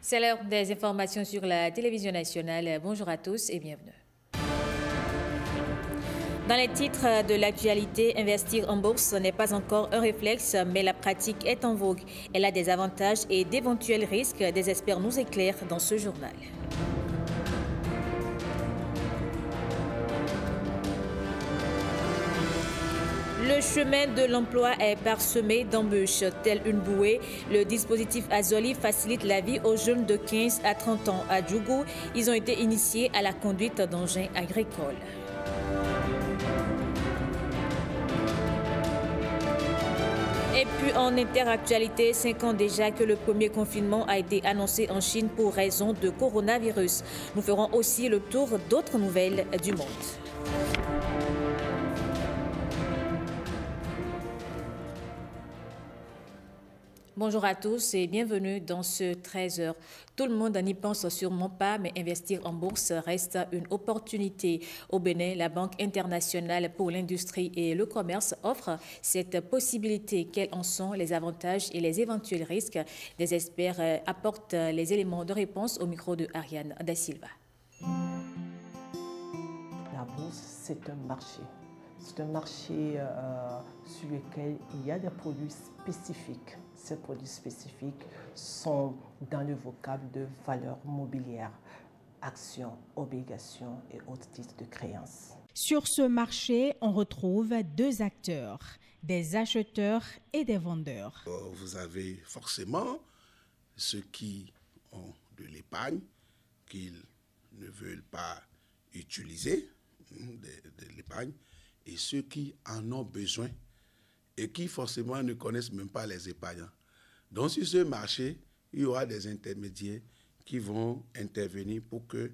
C'est l'heure des informations sur la télévision nationale. Bonjour à tous et bienvenue. Dans les titres de l'actualité, investir en bourse n'est pas encore un réflexe, mais la pratique est en vogue. Elle a des avantages et d'éventuels risques. Des experts nous éclairent dans ce journal. Le chemin de l'emploi est parsemé d'embûches. Tel une bouée, le dispositif Azoli facilite la vie aux jeunes de 15 à 30 ans. À Djougou, ils ont été initiés à la conduite d'engins agricoles. Et puis en interactualité, 5 ans déjà que le premier confinement a été annoncé en Chine pour raison de coronavirus. Nous ferons aussi le tour d'autres nouvelles du monde. Bonjour à tous et bienvenue dans ce 13h. Tout le monde n'y pense sûrement pas, mais investir en bourse reste une opportunité. Au Bénin, la Banque internationale pour l'industrie et le commerce offre cette possibilité. Quels en sont les avantages et les éventuels risques? Des experts apportent les éléments de réponse au micro de Ariane Da Silva. La bourse, c'est un marché. C'est un marché sur lequel il y a des produits spécifiques. Ces produits spécifiques sont dans le vocable de valeurs mobilières, actions, obligations et autres titres de créances. Sur ce marché, on retrouve deux acteurs, des acheteurs et des vendeurs. Vous avez forcément ceux qui ont de l'épargne, qu'ils ne veulent pas utiliser, de l'épargne, et ceux qui en ont besoin et qui forcément ne connaissent même pas les épargnants. Donc sur ce marché, il y aura des intermédiaires qui vont intervenir pour que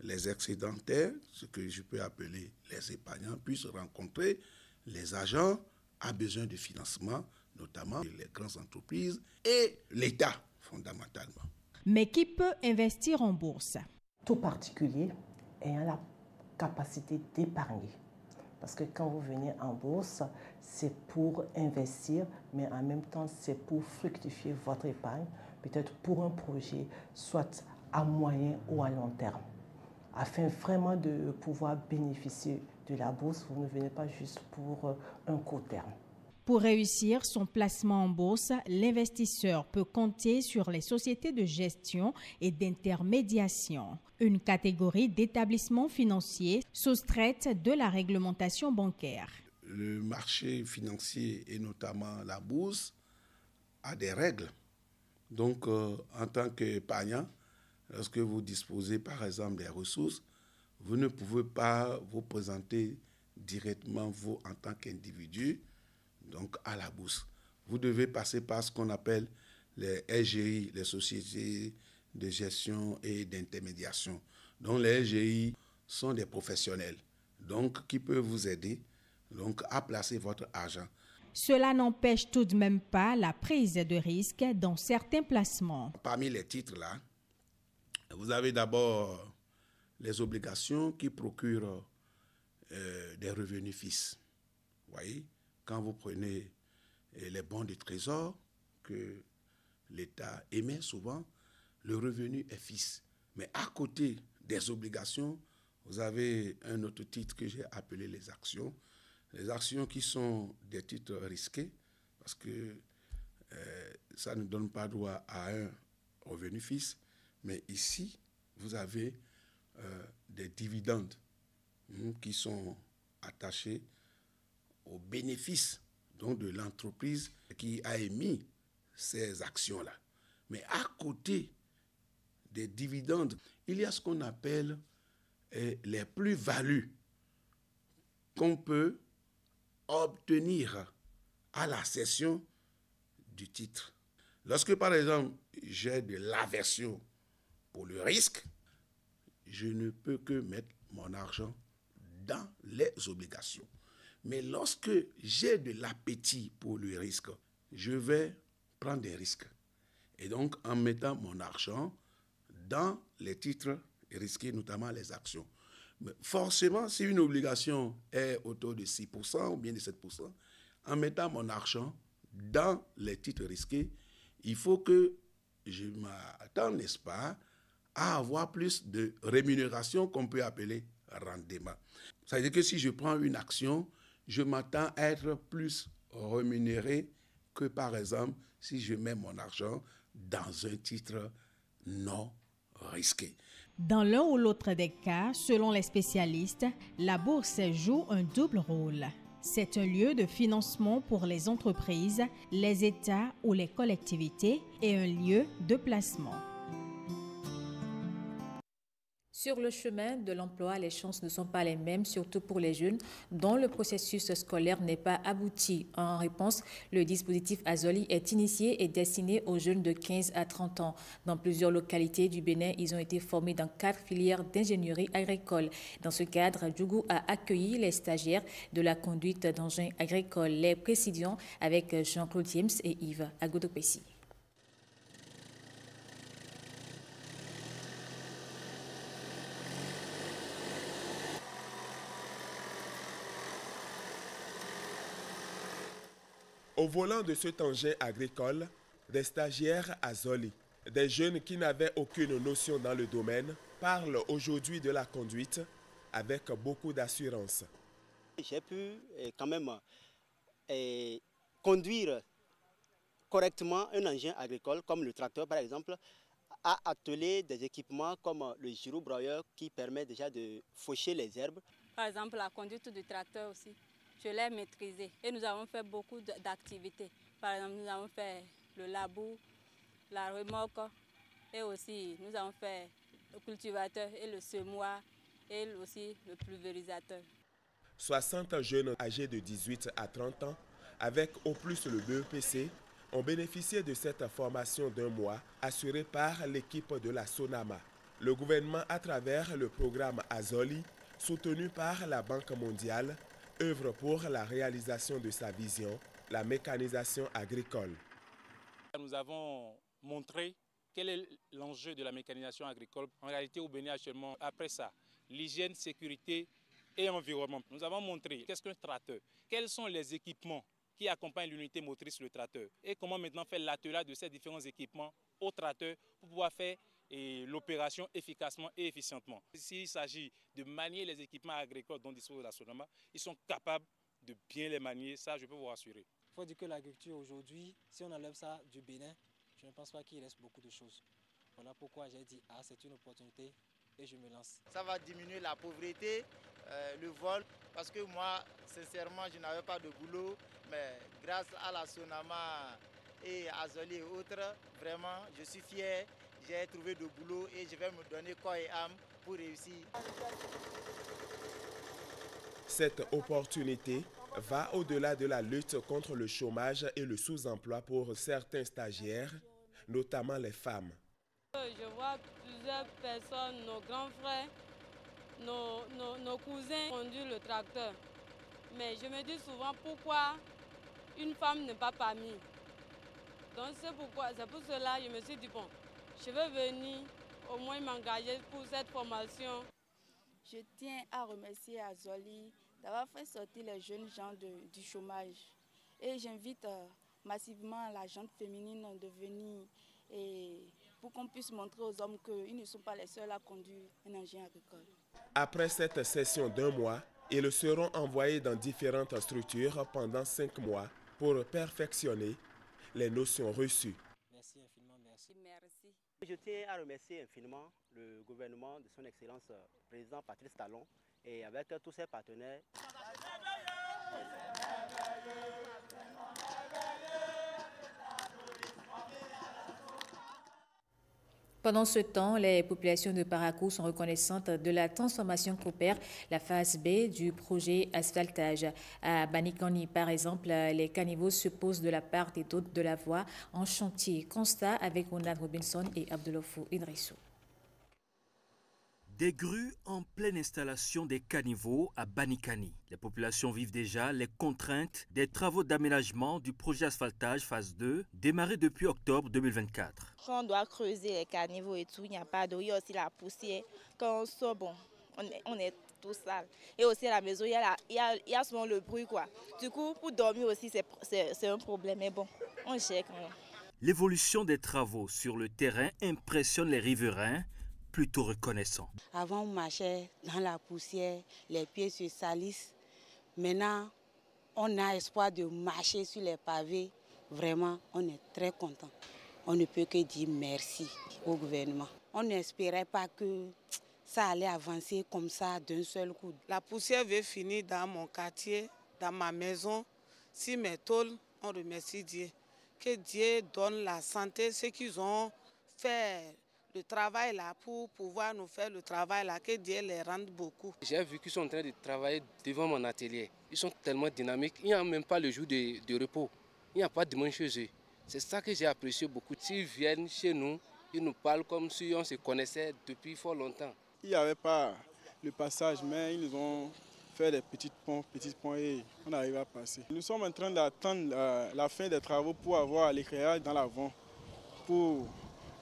les excédentaires, ce que je peux appeler les épargnants, puissent rencontrer les agents à besoin de financement, notamment les grandes entreprises et l'État fondamentalement. Mais qui peut investir en bourse? Tout particulier ayant la capacité d'épargner. Parce que quand vous venez en bourse, c'est pour investir, mais en même temps, c'est pour fructifier votre épargne, peut-être pour un projet, soit à moyen ou à long terme. Afin vraiment de pouvoir bénéficier de la bourse, vous ne venez pas juste pour un court terme. Pour réussir son placement en bourse, l'investisseur peut compter sur les sociétés de gestion et d'intermédiation, une catégorie d'établissements financiers soustraite de la réglementation bancaire. Le marché financier et notamment la bourse a des règles. Donc, en tant qu'épargnant, lorsque vous disposez par exemple des ressources, vous ne pouvez pas vous présenter directement vous en tant qu'individu donc à la bourse. Vous devez passer par ce qu'on appelle les SGI, les sociétés de gestion et d'intermédiation. Donc les SGI sont des professionnels donc, qui peuvent vous aider donc, à placer votre argent. Cela n'empêche tout de même pas la prise de risque dans certains placements. Parmi les titres là, vous avez d'abord les obligations qui procurent des revenus fixes. Vous voyez? Quand vous prenez les bons du trésor que l'État émet souvent, le revenu est fixe. Mais à côté des obligations, vous avez un autre titre que j'ai appelé les actions. Les actions qui sont des titres risqués parce que ça ne donne pas droit à un revenu fixe. Mais ici, vous avez des dividendes qui sont attachés aux bénéfices donc, de l'entreprise qui a émis ces actions-là. Mais à côté des dividendes, il y a ce qu'on appelle les plus-values qu'on peut obtenir à la cession du titre. Lorsque, par exemple, j'ai de l'aversion pour le risque, je ne peux que mettre mon argent dans les obligations. Mais lorsque j'ai de l'appétit pour le risque, je vais prendre des risques. Et donc, en mettant mon argent dans les titres risqués, notamment les actions. Mais forcément, si une obligation est autour de 6% ou bien de 7%, en mettant mon argent dans les titres risqués, il faut que je m'attends, n'est-ce pas, à avoir plus de rémunération qu'on peut appeler rendement. Ça veut dire que si je prends une action, je m'attends à être plus rémunéré que, par exemple, si je mets mon argent dans un titre non risqué. Dans l'un ou l'autre des cas, selon les spécialistes, la bourse joue un double rôle. C'est un lieu de financement pour les entreprises, les États ou les collectivités et un lieu de placement. Sur le chemin de l'emploi, les chances ne sont pas les mêmes, surtout pour les jeunes dont le processus scolaire n'est pas abouti. En réponse, le dispositif Azoli est initié et destiné aux jeunes de 15 à 30 ans. Dans plusieurs localités du Bénin, ils ont été formés dans 4 filières d'ingénierie agricole. Dans ce cadre, Djougou a accueilli les stagiaires de la conduite d'engins agricoles. Les précisions avec Jean-Claude James et Yves Agodopessi. Au volant de cet engin agricole, des stagiaires à Zoli, des jeunes qui n'avaient aucune notion dans le domaine, parlent aujourd'hui de la conduite avec beaucoup d'assurance. J'ai pu quand même conduire correctement un engin agricole comme le tracteur par exemple, à atteler des équipements comme le gyrobroyeur qui permet déjà de faucher les herbes. Par exemple la conduite du tracteur aussi. Je l'ai maîtrisé et nous avons fait beaucoup d'activités. Par exemple, nous avons fait le labour, la remorque et aussi nous avons fait le cultivateur et le semoir et aussi le pulvérisateur. 60 jeunes âgés de 18 à 30 ans avec au plus le BEPC ont bénéficié de cette formation d'un mois assurée par l'équipe de la Sonama. Le gouvernement, à travers le programme Azoli, soutenu par la Banque mondiale, œuvre pour la réalisation de sa vision, la mécanisation agricole. Nous avons montré quel est l'enjeu de la mécanisation agricole. En réalité, au Bénin actuellement, après ça, l'hygiène, sécurité et environnement. Nous avons montré qu'est-ce qu'un tracteur, quels sont les équipements qui accompagnent l'unité motrice, le tracteur, et comment maintenant faire l'attelage de ces différents équipements au tracteur pour pouvoir faire l'opération efficacement et efficientement. S'il s'agit de manier les équipements agricoles dont dispose la Sonama, ils sont capables de bien les manier, ça je peux vous rassurer. Il faut dire que l'agriculture aujourd'hui, si on enlève ça du Bénin, je ne pense pas qu'il reste beaucoup de choses. Voilà pourquoi j'ai dit, c'est une opportunité et je me lance. Ça va diminuer la pauvreté, le vol, parce que moi, sincèrement, je n'avais pas de boulot, mais grâce à la Sonama et Azoli et autres, vraiment, je suis fier. J'ai trouvé de boulot et je vais me donner corps et âme pour réussir. Cette opportunité va au-delà de la lutte contre le chômage et le sous-emploi pour certains stagiaires, notamment les femmes. Je vois plusieurs personnes, nos grands frères, nos cousins conduisent le tracteur. Mais je me dis souvent pourquoi une femme n'est pas parmi. Donc c'est pour cela que je me suis dit, bon, je veux venir au moins m'engager pour cette formation. Je tiens à remercier Azoli d'avoir fait sortir les jeunes gens du chômage. Et j'invite massivement la gente féminine de venir pour qu'on puisse montrer aux hommes qu'ils ne sont pas les seuls à conduire un engin agricole. Après cette session d'un mois, ils seront envoyés dans différentes structures pendant 5 mois pour perfectionner les notions reçues. Merci infiniment, merci. Merci. Je tiens à remercier infiniment le gouvernement de son Excellence président Patrice Talon et avec tous ses partenaires. Pendant ce temps, les populations de Parakou sont reconnaissantes de la transformation qu'opère la phase B du projet asphaltage. À Banikani, par exemple, les caniveaux se posent de la part des d'autres de la voie en chantier. Constat avec Ronald Robinson et Abdelofou Idrissou. Des grues en pleine installation des caniveaux à Banikani. Les populations vivent déjà les contraintes des travaux d'aménagement du projet asphaltage phase 2, démarré depuis octobre 2024. Quand on doit creuser les caniveaux et tout, il n'y a pas d'eau, il y a aussi la poussière. Quand on sort, bon, on est tout sale. Et aussi à la maison, il y a souvent le bruit, quoi. Du coup, pour dormir aussi, c'est un problème, mais bon, on gère quand même. L'évolution des travaux sur le terrain impressionne les riverains, plutôt reconnaissants. Avant, on marchait dans la poussière, les pieds se salissent. Maintenant, on a espoir de marcher sur les pavés. Vraiment, on est très content. On ne peut que dire merci au gouvernement. On n'espérait pas que ça allait avancer comme ça d'un seul coup. La poussière veut finir dans mon quartier, dans ma maison. Si mes tôles, on remercie Dieu. Que Dieu donne la santé, ceux qui ont fait le travail là pour pouvoir nous faire le travail là, que Dieu les rende beaucoup. J'ai vu qu'ils sont en train de travailler devant mon atelier. Ils sont tellement dynamiques, il n'y a même pas le jour de repos. Il n'y a pas de dimanche chez eux. C'est ça que j'ai apprécié beaucoup. S'ils viennent chez nous, ils nous parlent comme si on se connaissait depuis fort longtemps. Il n'y avait pas le passage, mais ils nous ont fait des petits ponts et on arrive à passer. Nous sommes en train d'attendre la fin des travaux pour avoir l'éclairage dans l'avant, pour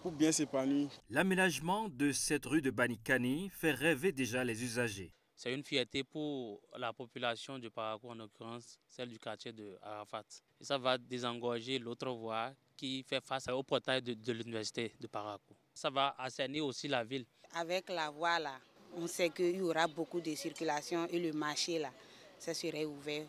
bien s'épanouir. L'aménagement de cette rue de Banikani fait rêver déjà les usagers. C'est une fierté pour la population de Parakou, en l'occurrence celle du quartier de Arafat. Et ça va désengorger l'autre voie qui fait face au portail de l'université de Parakou. Ça va assainir aussi la ville. Avec la voie là, on sait qu'il y aura beaucoup de circulation et le marché là, ça serait ouvert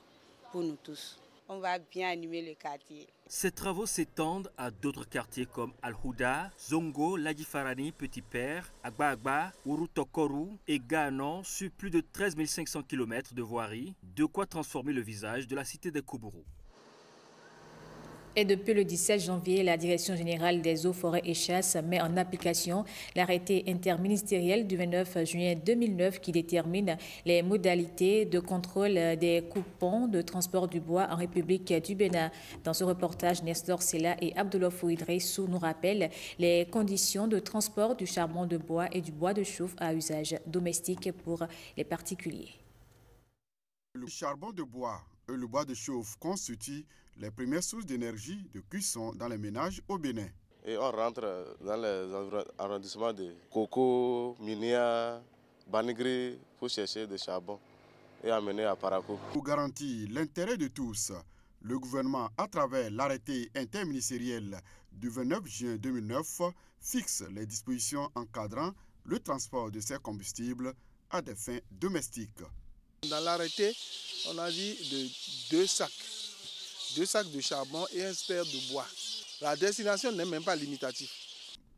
pour nous tous. On va bien animer le quartier. Ces travaux s'étendent à d'autres quartiers comme Al-Houda, Zongo, Ladjifarani, Petit Père, Agba Agba, Urutokoru et Gano sur plus de 13 500 km de voirie, de quoi transformer le visage de la cité de Koubourou. Et depuis le 17 janvier, la Direction générale des eaux, forêts et chasses met en application l'arrêté interministériel du 29 juin 2009 qui détermine les modalités de contrôle des coupons de transport du bois en République du Bénin. Dans ce reportage, Nestor Sela et Abdullah Idrissou nous rappellent les conditions de transport du charbon de bois et du bois de chauffe à usage domestique pour les particuliers. Le charbon de bois et le bois de chauffe constituent les premières sources d'énergie de cuisson dans les ménages au Bénin. Et on rentre dans les arrondissements de Koko, Minia, Banigri pour chercher du charbon et amener à Parakou. Pour garantir l'intérêt de tous, le gouvernement, à travers l'arrêté interministériel du 29 juin 2009, fixe les dispositions encadrant le transport de ces combustibles à des fins domestiques. Dans l'arrêté, on a dit de 2 sacs de charbon et un spare de bois. La destination n'est même pas limitative.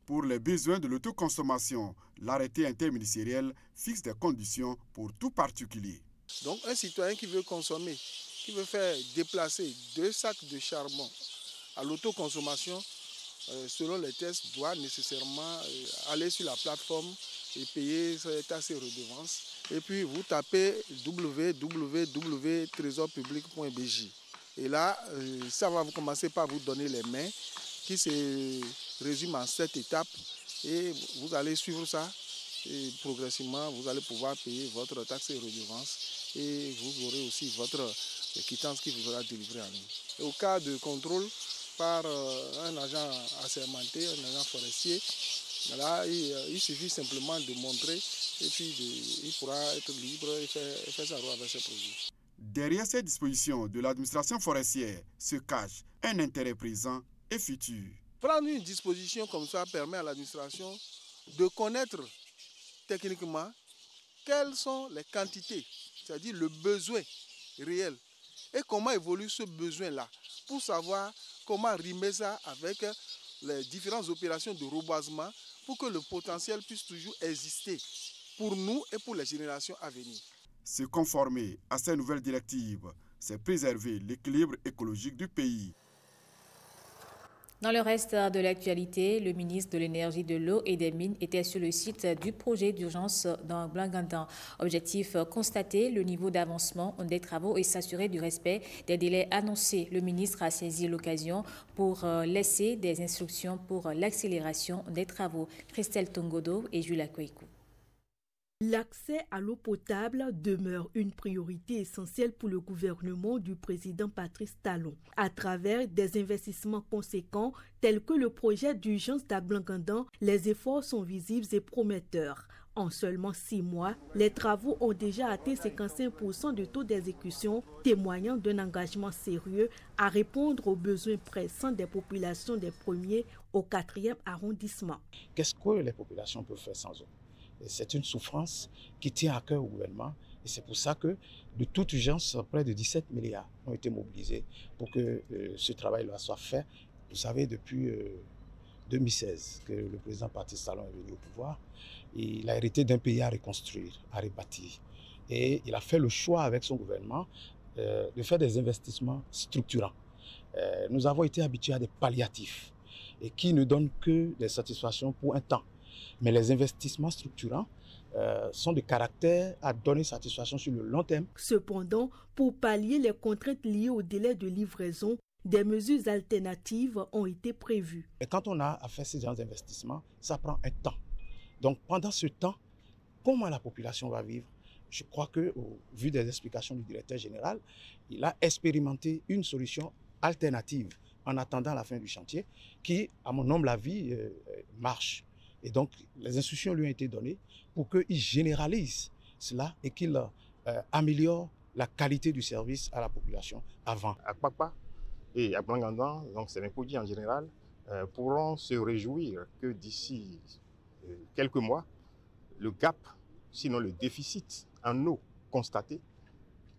Pour les besoins de l'autoconsommation, l'arrêté interministériel fixe des conditions pour tout particulier. Donc un citoyen qui veut consommer, qui veut faire déplacer 2 sacs de charbon à l'autoconsommation, selon les tests, doit nécessairement aller sur la plateforme et payer ses taxes et redevances. Et puis vous tapez www.tresorpublic.bj. Et là, ça va commencer par vous donner les mains qui se résument en 7 étapes. Et vous allez suivre ça. Et progressivement, vous allez pouvoir payer votre taxe et redevance. Et vous aurez aussi votre quittance qui vous sera délivrée en ligne. Et au cas de contrôle par un agent assermenté, un agent forestier, là, il suffit simplement de montrer et puis il pourra être libre et faire sa roue avec ses produits. Derrière ces dispositions de l'administration forestière se cache un intérêt présent et futur. Prendre une disposition comme ça permet à l'administration de connaître techniquement quelles sont les quantités, c'est-à-dire le besoin réel et comment évolue ce besoin-là pour savoir comment rimer ça avec les différentes opérations de reboisement pour que le potentiel puisse toujours exister pour nous et pour les générations à venir. Se conformer à ces nouvelles directives, c'est préserver l'équilibre écologique du pays. Dans le reste de l'actualité, le ministre de l'Énergie, de l'Eau et des Mines était sur le site du projet d'urgence dans Blangandan. Objectif, constater le niveau d'avancement des travaux et s'assurer du respect des délais annoncés. Le ministre a saisi l'occasion pour laisser des instructions pour l'accélération des travaux. Christelle Tongodo et Julia Kouikou. L'accès à l'eau potable demeure une priorité essentielle pour le gouvernement du président Patrice Talon. À travers des investissements conséquents tels que le projet d'urgence d'Ablangandan, les efforts sont visibles et prometteurs. En seulement 6 mois, les travaux ont déjà atteint 55% de taux d'exécution, témoignant d'un engagement sérieux à répondre aux besoins pressants des populations des 1er au 4e arrondissement. Qu'est-ce que les populations peuvent faire sans eau? C'est une souffrance qui tient à cœur au gouvernement et c'est pour ça que de toute urgence, près de 17 milliards ont été mobilisés pour que ce travail-là soit fait. Vous savez, depuis 2016 que le président Patrice Talon est venu au pouvoir, il a hérité d'un pays à reconstruire, à rebâtir. Et il a fait le choix avec son gouvernement de faire des investissements structurants. Nous avons été habitués à des palliatifs et qui ne donnent que des satisfactions pour un temps. Mais les investissements structurants sont de caractère à donner satisfaction sur le long terme. Cependant, pour pallier les contraintes liées au délai de livraison, des mesures alternatives ont été prévues. Et quand on a à faire ces genres d'investissements, ça prend un temps. Donc pendant ce temps, comment la population va vivre? Je crois que, au vu des explications du directeur général, il a expérimenté une solution alternative en attendant la fin du chantier qui, à mon humble avis, marche. Et donc les instructions lui ont été données pour qu'il généralise cela et qu'il améliore la qualité du service à la population avant. À Kpakpa et à Blangandan, donc c'est les produits en général, pourront se réjouir que d'ici quelques mois, le gap, sinon le déficit en eau constaté,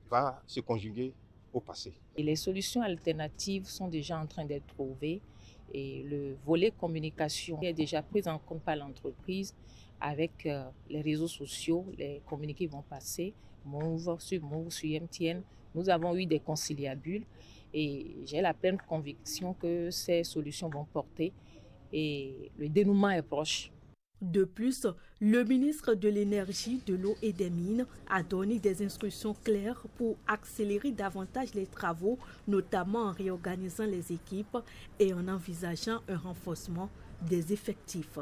va se conjuguer au passé. Et les solutions alternatives sont déjà en train d'être trouvées et le volet communication est déjà pris en compte par l'entreprise avec les réseaux sociaux. Les communiqués vont passer, Move, sur MTN. Nous avons eu des conciliabules et j'ai la pleine conviction que ces solutions vont porter et le dénouement est proche. De plus, le ministre de l'Énergie, de l'Eau et des Mines a donné des instructions claires pour accélérer davantage les travaux, notamment en réorganisant les équipes et en envisageant un renforcement des effectifs.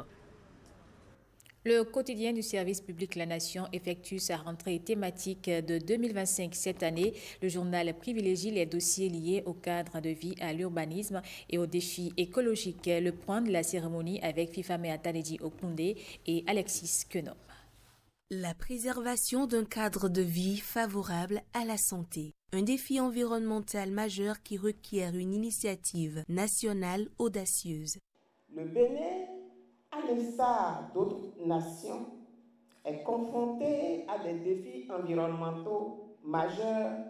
Le quotidien du service public La Nation effectue sa rentrée thématique de 2025 cette année. Le journal privilégie les dossiers liés au cadre de vie, à l'urbanisme et aux défis écologiques. Le point de la cérémonie avec Fifame Atanedi Okoundé et Alexis Kenom. La préservation d'un cadre de vie favorable à la santé. Un défi environnemental majeur qui requiert une initiative nationale audacieuse. Le Bénin, à l'instar d'autres nations, est confronté à des défis environnementaux majeurs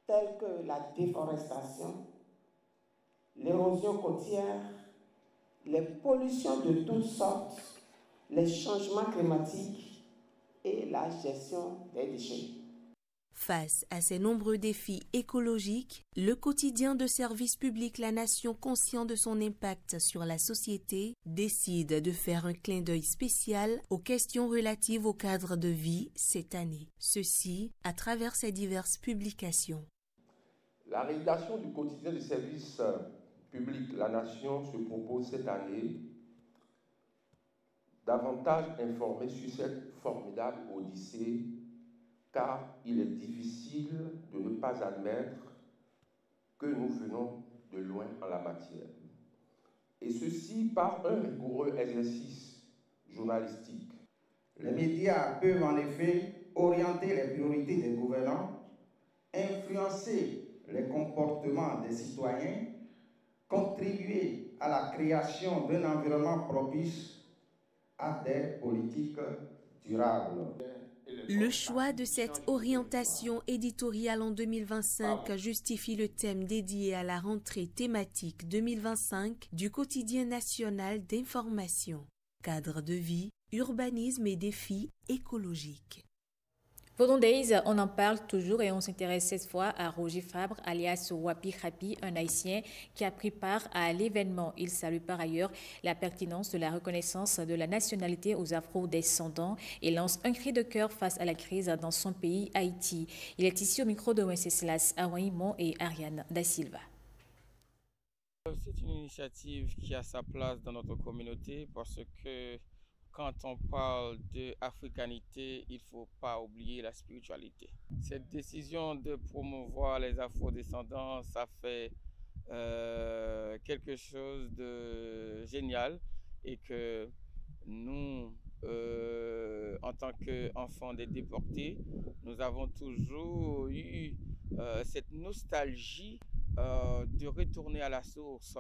tels que la déforestation, l'érosion côtière, les pollutions de toutes sortes, les changements climatiques et la gestion des déchets. Face à ces nombreux défis écologiques, le quotidien de service public La Nation, conscient de son impact sur la société, décide de faire un clin d'œil spécial aux questions relatives au cadre de vie cette année. Ceci à travers ses diverses publications. La rédaction du quotidien du service public La Nation se propose cette année davantage informer sur cette formidable odyssée, car il est difficile de ne pas admettre que nous venons de loin en la matière. Et ceci par un rigoureux exercice journalistique. Les médias peuvent en effet orienter les priorités des gouvernants, influencer les comportements des citoyens, contribuer à la création d'un environnement propice à des politiques durables. Le choix de cette orientation éditoriale en 2025 justifie le thème dédié à la rentrée thématique 2025 du quotidien national d'information. Cadre de vie, urbanisme et défis écologiques. Vodun Days, on en parle toujours et on s'intéresse cette fois à Roger Fabre, alias Wapi Khapi, un Haïtien qui a pris part à l'événement. Il salue par ailleurs la pertinence de la reconnaissance de la nationalité aux Afro-descendants et lance un cri de cœur face à la crise dans son pays, Haïti. Il est ici au micro de Wenceslas Awaimon et Ariane Da Silva. C'est une initiative qui a sa place dans notre communauté parce que quand on parle d'africanité, il ne faut pas oublier la spiritualité. Cette décision de promouvoir les afro-descendants, ça fait quelque chose de génial et que nous en tant qu'enfants des déportés, nous avons toujours eu cette nostalgie de retourner à la source.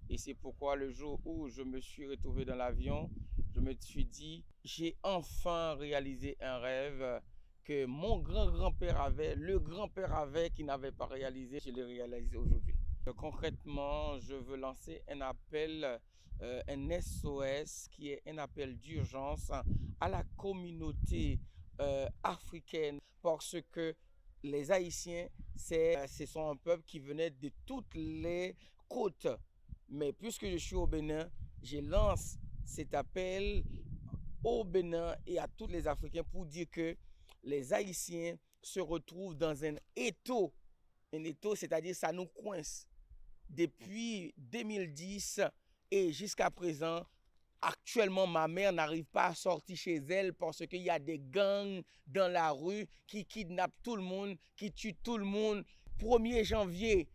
Et c'est pourquoi le jour où je me suis retrouvé dans l'avion, je me suis dit, j'ai enfin réalisé un rêve que mon grand-grand-père avait, le grand-père avait, qui n'avait pas réalisé. Je l'ai réalisé aujourd'hui. Concrètement, je veux lancer un appel, un SOS, qui est un appel d'urgence à la communauté africaine, parce que les Haïtiens, ce sont un peuple qui venait de toutes les côtes. Mais puisque je suis au Bénin, je lance cet appel au Bénin et à tous les Africains pour dire que les Haïtiens se retrouvent dans un étau. Un étau, c'est-à-dire ça nous coince. Depuis 2010 et jusqu'à présent, actuellement, ma mère n'arrive pas à sortir chez elle parce qu'il y a des gangs dans la rue qui kidnappent tout le monde, qui tuent tout le monde. 1er janvier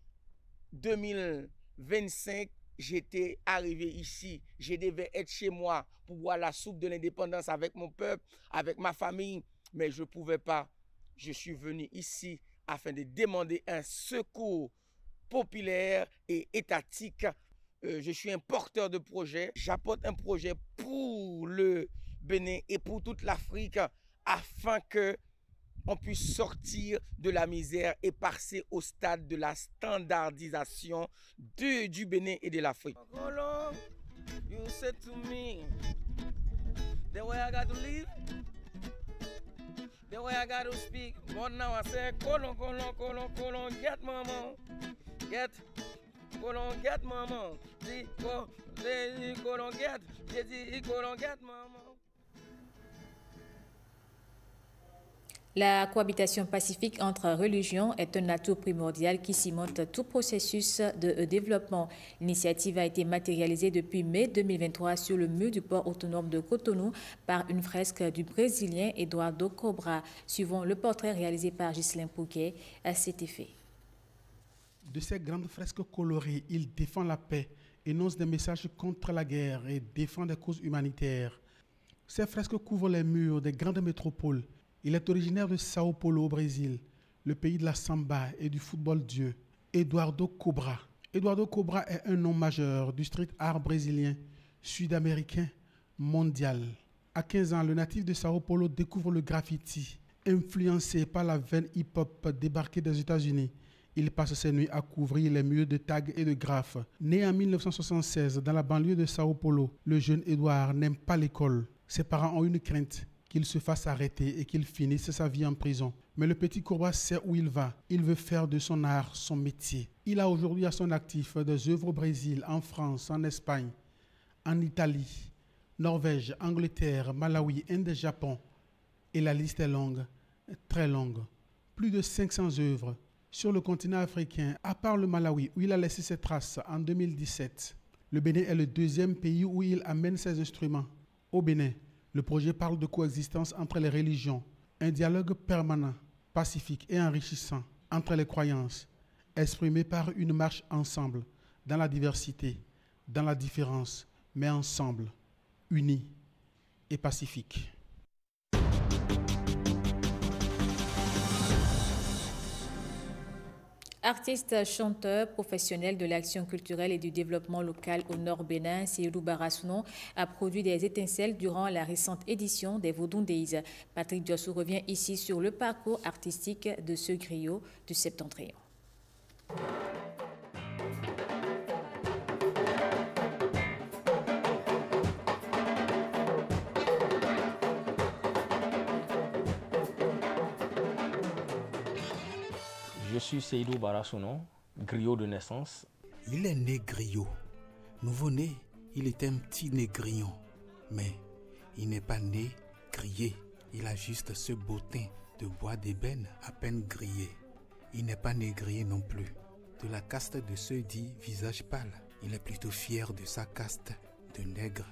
2025, j'étais arrivé ici. Je devais être chez moi pour boire la soupe de l'indépendance avec mon peuple, avec ma famille, mais je ne pouvais pas. Je suis venu ici afin de demander un secours populaire et étatique. Je suis un porteur de projet. J'apporte un projet pour le Bénin et pour toute l'Afrique afin que on puisse sortir de la misère et passer au stade de la standardisation du Bénin et de l'Afrique. You said to me, the way I got to live, the way I got to speak. But now I say, colon, get mama, get, colon, get mama. Colon, get mama. La cohabitation pacifique entre religions est un atout primordial qui cimente tout processus de développement. L'initiative a été matérialisée depuis mai 2023 sur le mur du port autonome de Cotonou par une fresque du Brésilien Eduardo Cobra, suivant le portrait réalisé par Ghislain Pouquet à cet effet. De ces grandes fresques colorées, il défend la paix, énonce des messages contre la guerre et défend des causes humanitaires. Ces fresques couvrent les murs des grandes métropoles. Il est originaire de Sao Paulo au Brésil, le pays de la samba et du football dieu. Eduardo Cobra. Eduardo Cobra est un nom majeur du street art brésilien, sud-américain, mondial. À 15 ans, le natif de Sao Paulo découvre le graffiti. Influencé par la veine hip-hop débarquée des États-Unis, il passe ses nuits à couvrir les murs de tags et de graphes. Né en 1976 dans la banlieue de Sao Paulo, le jeune Edouard n'aime pas l'école. Ses parents ont une crainte qu'il se fasse arrêter et qu'il finisse sa vie en prison. Mais le petit Cobra sait où il va. Il veut faire de son art son métier. Il a aujourd'hui à son actif des œuvres au Brésil, en France, en Espagne, en Italie, Norvège, Angleterre, Malawi, Inde et Japon. Et la liste est longue, très longue. Plus de 500 œuvres sur le continent africain, à part le Malawi où il a laissé ses traces en 2017. Le Bénin est le deuxième pays où il amène ses instruments. Au Bénin, le projet parle de coexistence entre les religions, un dialogue permanent, pacifique et enrichissant entre les croyances, exprimé par une marche ensemble, dans la diversité, dans la différence, mais ensemble, unis et pacifiques. Artiste, chanteur, professionnel de l'action culturelle et du développement local au Nord Bénin, Seydou Barasounon a produit des étincelles durant la récente édition des Vodun Days. Patrick Diossou revient ici sur le parcours artistique de ce griot du Septentrion. Je suis Seydou Barasounon, griot de naissance. Il est né griot. Nouveau-né, il est un petit négrillon. Mais il n'est pas né grillé. Il a juste ce beau teint de bois d'ébène à peine grillé. Il n'est pas négrier non plus. De la caste de ceux dits visage pâle, il est plutôt fier de sa caste de nègre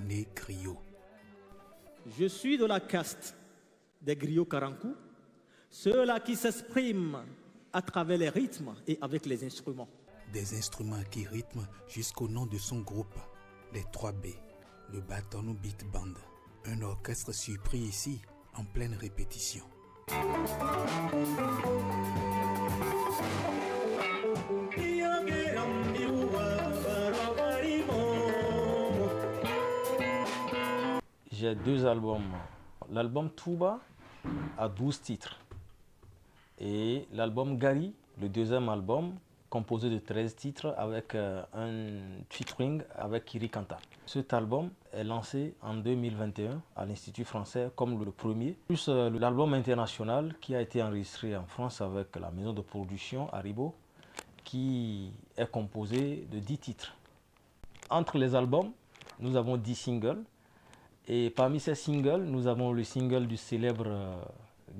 né griot. Je suis de la caste des griots Karankou, ceux-là qui s'expriment à travers les rythmes et avec les instruments. Des instruments qui rythment jusqu'au nom de son groupe, les 3B, le Batonou Beat Band. Un orchestre surpris ici, en pleine répétition. J'ai 2 albums. L'album Touba a 12 titres. Et l'album Gari, le 2e album, composé de 13 titres avec un featuring avec Kiri Kanta. Cet album est lancé en 2021 à l'Institut français comme le premier, plus l'album international qui a été enregistré en France avec la maison de production Haribo, qui est composé de 10 titres. Entre les albums, nous avons 10 singles. Et parmi ces singles, nous avons le single du célèbre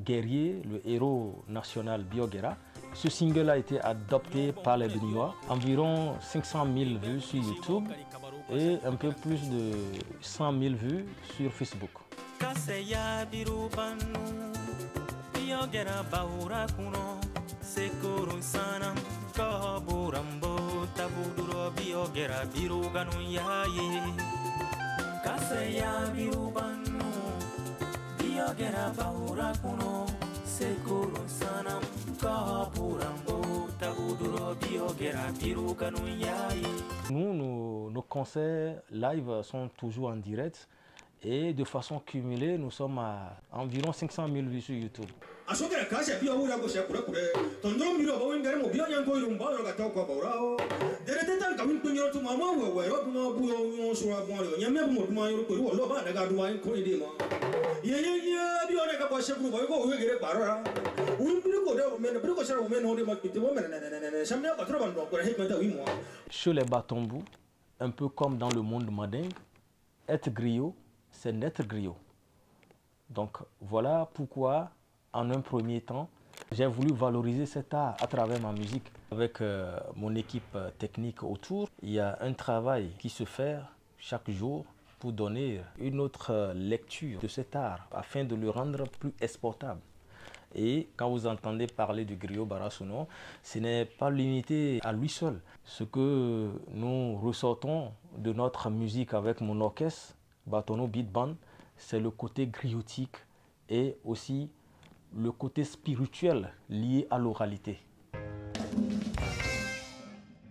guerrier, le héros national Biogera. Ce single a été adopté par les Béninois, environ 500 000 vues sur YouTube et un peu plus de 100 000 vues sur Facebook. Nous, nos concerts live sont toujours en direct et de façon cumulée, nous sommes à environ 500 000 vues sur YouTube. Chez les Batombou, un peu comme dans le monde mandingue, être griot, c'est n'être griot. Donc voilà pourquoi, en un premier temps, j'ai voulu valoriser cet art à travers ma musique. Avec mon équipe technique autour, il y a un travail qui se fait chaque jour pour donner une autre lecture de cet art afin de le rendre plus exportable. Et quand vous entendez parler du griot Barasouno, ce n'est pas limité à lui seul. Ce que nous ressortons de notre musique avec mon orchestre, Batono Beat Band, c'est le côté griotique et aussi le côté spirituel lié à l'oralité.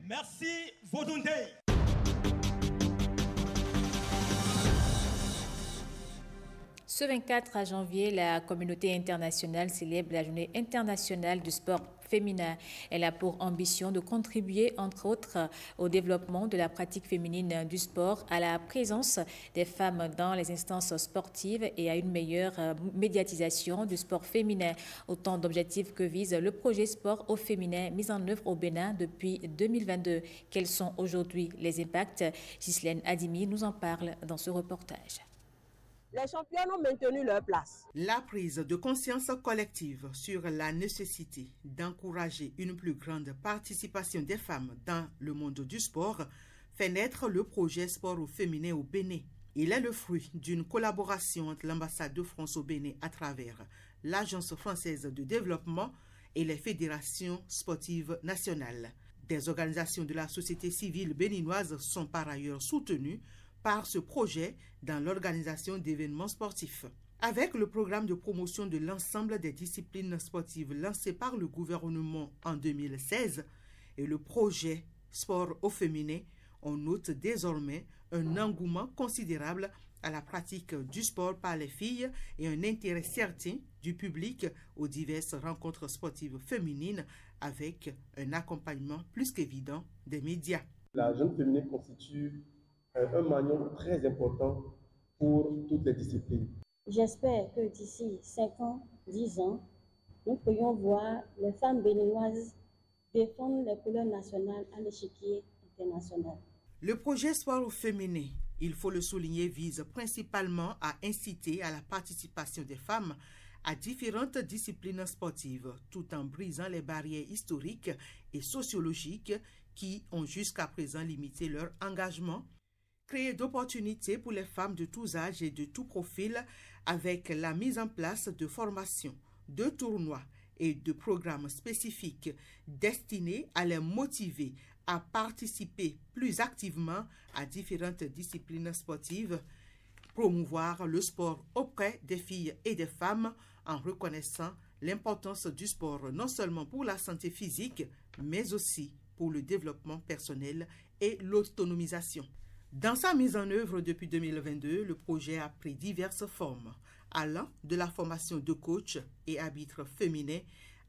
Merci Vodunde. Ce 24 janvier, la communauté internationale célèbre la journée internationale du sport féminin. Elle a pour ambition de contribuer, entre autres, au développement de la pratique féminine du sport, à la présence des femmes dans les instances sportives et à une meilleure médiatisation du sport féminin. Autant d'objectifs que vise le projet Sport au féminin mis en œuvre au Bénin depuis 2022. Quels sont aujourd'hui les impacts? Ghislaine Adimi nous en parle dans ce reportage. Les championnes ont maintenu leur place. La prise de conscience collective sur la nécessité d'encourager une plus grande participation des femmes dans le monde du sport fait naître le projet Sport au féminin au Bénin. Il est le fruit d'une collaboration entre l'ambassade de France au Bénin à travers l'Agence française de développement et les fédérations sportives nationales. Des organisations de la société civile béninoise sont par ailleurs soutenues par ce projet dans l'organisation d'événements sportifs. Avec le programme de promotion de l'ensemble des disciplines sportives lancé par le gouvernement en 2016 et le projet Sport au féminin, on note désormais un engouement considérable à la pratique du sport par les filles et un intérêt certain du public aux diverses rencontres sportives féminines avec un accompagnement plus qu'évident des médias. La jeune féminine constitue un maillon très important pour toutes les disciplines. J'espère que d'ici 5 ans, 10 ans, nous pourrions voir les femmes béninoises défendre les couleurs nationales à l'échiquier international. Le projet Sport au féminin, il faut le souligner, vise principalement à inciter à la participation des femmes à différentes disciplines sportives, tout en brisant les barrières historiques et sociologiques qui ont jusqu'à présent limité leur engagement. Créer d'opportunités pour les femmes de tous âges et de tout profil avec la mise en place de formations, de tournois et de programmes spécifiques destinés à les motiver à participer plus activement à différentes disciplines sportives promouvoir le sport auprès des filles et des femmes en reconnaissant l'importance du sport non seulement pour la santé physique, mais aussi pour le développement personnel et l'autonomisation. Dans sa mise en œuvre depuis 2022, le projet a pris diverses formes, allant de la formation de coachs et arbitres féminins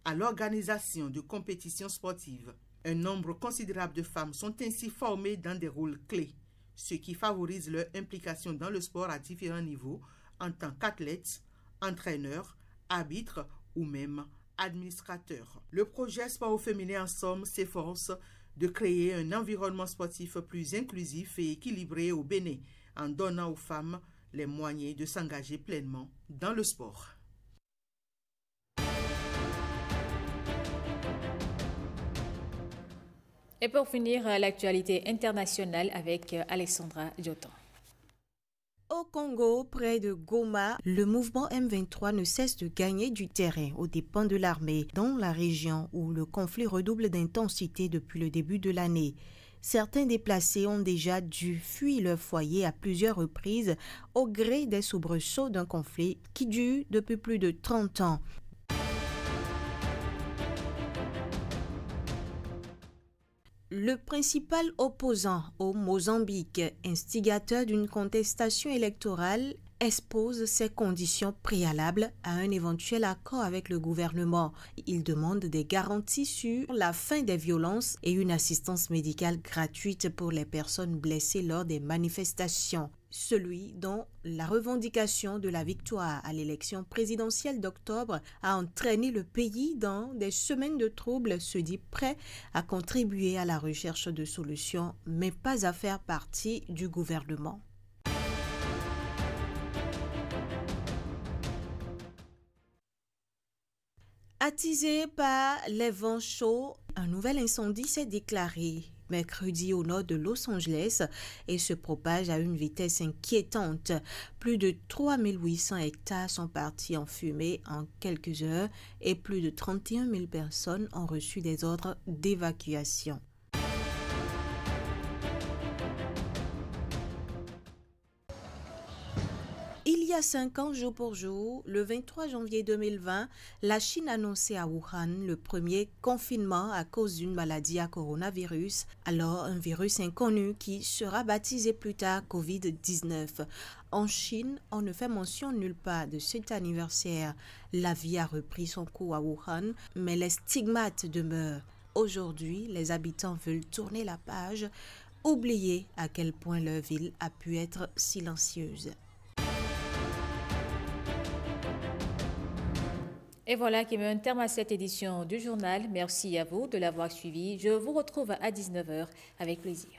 à l'organisation de compétitions sportives. Un nombre considérable de femmes sont ainsi formées dans des rôles clés, ce qui favorise leur implication dans le sport à différents niveaux en tant qu'athlètes, entraîneurs, arbitres ou même administrateurs. Le projet Sport au féminin en somme s'efforce de créer un environnement sportif plus inclusif et équilibré au Bénin en donnant aux femmes les moyens de s'engager pleinement dans le sport. Et pour finir, l'actualité internationale avec Alexandra Diotan. Au Congo, près de Goma, le mouvement M23 ne cesse de gagner du terrain aux dépens de l'armée dans la région où le conflit redouble d'intensité depuis le début de l'année. Certains déplacés ont déjà dû fuir leur foyer à plusieurs reprises au gré des soubresauts d'un conflit qui dure depuis plus de 30 ans. Le principal opposant au Mozambique, instigateur d'une contestation électorale, expose ses conditions préalables à un éventuel accord avec le gouvernement. Il demande des garanties sur la fin des violences et une assistance médicale gratuite pour les personnes blessées lors des manifestations. Celui dont la revendication de la victoire à l'élection présidentielle d'octobre a entraîné le pays dans des semaines de troubles se dit prêt à contribuer à la recherche de solutions, mais pas à faire partie du gouvernement. Attisé par les vents chauds, un nouvel incendie s'est déclaré mercredi au nord de Los Angeles et se propage à une vitesse inquiétante. Plus de 3800 hectares sont partis en fumée en quelques heures et plus de 31 000 personnes ont reçu des ordres d'évacuation. Il y a 5 ans, jour pour jour, le 23 janvier 2020, la Chine annonçait à Wuhan le premier confinement à cause d'une maladie à coronavirus, alors un virus inconnu qui sera baptisé plus tard Covid-19. En Chine, on ne fait mention nulle part de cet anniversaire. La vie a repris son cours à Wuhan, mais les stigmates demeurent. Aujourd'hui, les habitants veulent tourner la page, oublier à quel point leur ville a pu être silencieuse. Et voilà qui met un terme à cette édition du journal. Merci à vous de l'avoir suivi. Je vous retrouve à 19h avec plaisir.